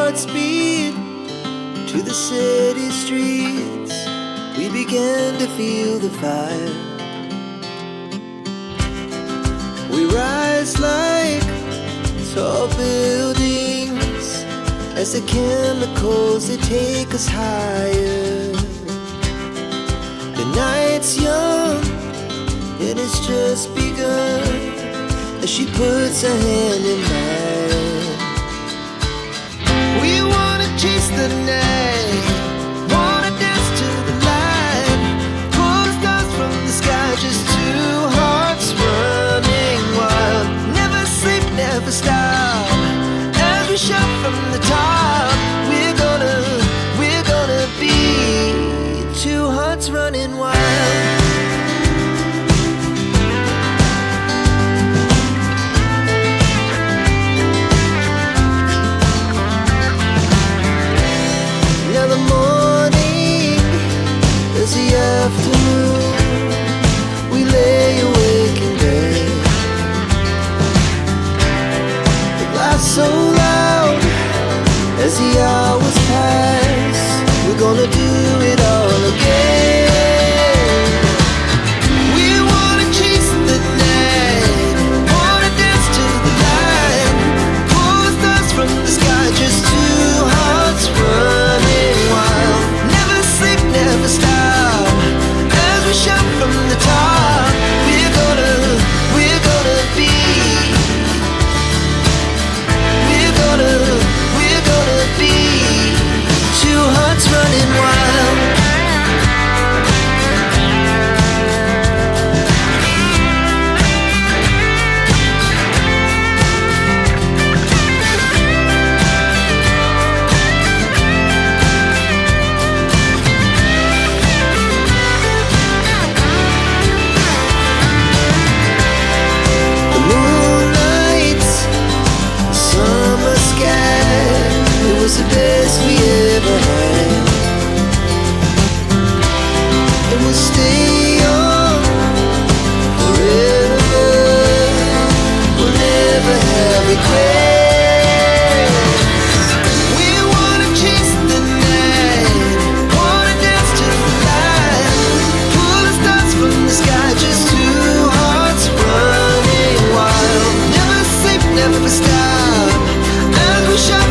hearts beat to the city streets. We began to feel the fire. We rise like tall buildings as the chemicals, they take us higher. The night's young and it's just begun as she puts her hand in mine. We wanna chase the night, wanna dance to the light, pull the stars from the sky, just two hearts running wild. Never sleep, never stop, as we shout from the top. We're gonna be two hearts running wild. Afternoon, we lay awake in bed. The laughs so loud as the hours pass. We're gonna do it all again. We wanna chase the night, wanna dance to the light, pull the stars from the sky, just two hearts running wild. Never sleep, never stop, we shout from the top. We're gonna be, we're gonna be two hearts running wild. The best we ever had, and we'll stay on forever. We'll never have regrets. We wanna chase the night, wanna dance to the light, pull the stars from the sky, just two hearts running wild. Never sleep, never stop, as we shout